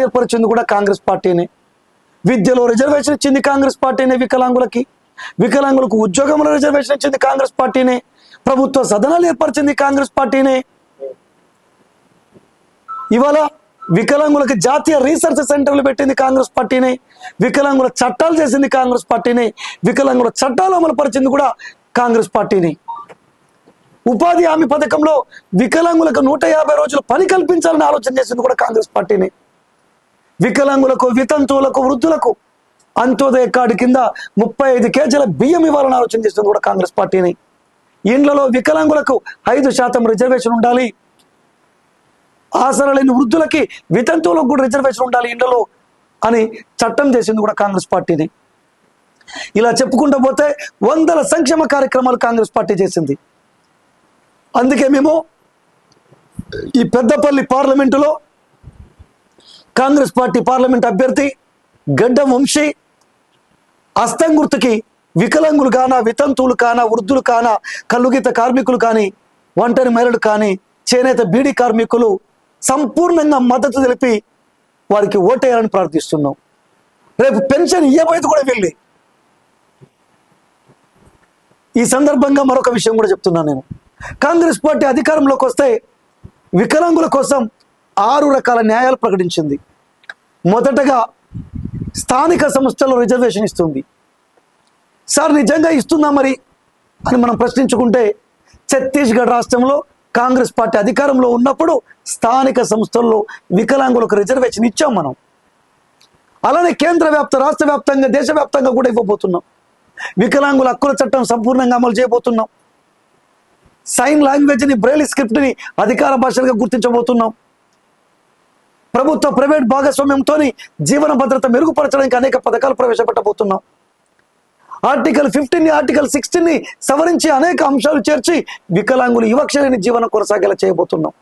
ఏర్పరిచింది కూడా కాంగ్రెస్ పార్టీనే. విద్యలో రిజర్వేషన్ ఇచ్చింది కాంగ్రెస్ పార్టీనే, వికలాంగులకు ఉద్యోగంలో రిజర్వేషన్ ఇచ్చింది కాంగ్రెస్ పార్టీనే, ప్రభుత్వ సదనాలు ఏర్పరిచింది కాంగ్రెస్ పార్టీనే. ఇవాళ వికలాంగులకు జాతీయ రీసెర్చ్ సెంటర్లు పెట్టింది కాంగ్రెస్ పార్టీనే, వికలాంగుల చట్టాలు చేసింది కాంగ్రెస్ పార్టీనే, వికలాంగుల చట్టాలు అమలు పరిచింది కూడా కాంగ్రెస్ పార్టీనే. ఉపాధి హామీ పథకంలో వికలాంగులకు 150 రోజులు పని కల్పించాలని ఆలోచన చేసింది కూడా కాంగ్రెస్ పార్టీనే. వికలాంగులకు, వితంతువులకు, వృద్ధులకు అంత్యోదయ కార్డు కింద 35 కేజీల బియ్యం ఇవ్వాలని ఆలోచన చేసింది కూడా కాంగ్రెస్ పార్టీని. ఇండ్లలో వికలాంగులకు 5% రిజర్వేషన్ ఉండాలి, ఆసరా లేని వృద్ధులకి, వితంతువులకు కూడా రిజర్వేషన్ ఉండాలి ఇండ్లలో అని చట్టం చేసింది కూడా కాంగ్రెస్ పార్టీని. ఇలా చెప్పుకుంటూ పోతే వందల సంక్షేమ కార్యక్రమాలు కాంగ్రెస్ పార్టీ చేసింది. అందుకే మేము ఈ పెద్దపల్లి పార్లమెంటులో కాంగ్రెస్ పార్టీ పార్లమెంట్ అభ్యర్థి గడ్డం వంశీ హస్తం గుర్తుకి వికలాంగులు కానా, వితంతువులు కానా, వృద్ధులు కానా, కల్లుగీత కార్మికులు కానీ, ఒంటరి మహిళలు కానీ, చేనేత బీడీ కార్మికులు సంపూర్ణంగా మద్దతు తెలిపి వారికి ఓటేయాలని ప్రార్థిస్తున్నాం. రేపు పెన్షన్ ఇవ్వబోయేది కూడా వెళ్ళి. ఈ సందర్భంగా మరొక విషయం కూడా చెప్తున్నాను నేను. కాంగ్రెస్ పార్టీ అధికారంలోకి వస్తే వికలాంగుల కోసం 6 రకాల న్యాయాలు ప్రకటించింది. మొదటగా స్థానిక సంస్థల్లో రిజర్వేషన్ ఇస్తుంది. సార్ నిజంగా ఇస్తుందా మరి అని మనం ప్రశ్నించుకుంటే, ఛత్తీస్గఢ్ రాష్ట్రంలో కాంగ్రెస్ పార్టీ అధికారంలో ఉన్నప్పుడు స్థానిక సంస్థల్లో వికలాంగులకు రిజర్వేషన్ ఇచ్చాం మనం. అలానే కేంద్ర వ్యాప్త, రాష్ట్ర వ్యాప్తంగా, దేశవ్యాప్తంగా కూడా ఇవ్వబోతున్నాం. వికలాంగుల హక్కుల చట్టం సంపూర్ణంగా అమలు చేయబోతున్నాం. సైన్ లాంగ్వేజ్ని, బ్రెయిలీ స్క్రిప్ట్ని అధికార భాషలుగా గుర్తించబోతున్నాం. ప్రభుత్వ ప్రైవేట్ భాగస్వామ్యంతో జీవన భద్రత మెరుగుపరచడానికి అనేక పథకాలు ప్రవేశపెట్టబోతున్నాం. ఆర్టికల్ 15ని, ఆర్టికల్ 16ని సవరించి అనేక అంశాలు చేర్చి వికలాంగులు వివక్ష లేని జీవనం కొనసాగేలా చేయబోతున్నాం.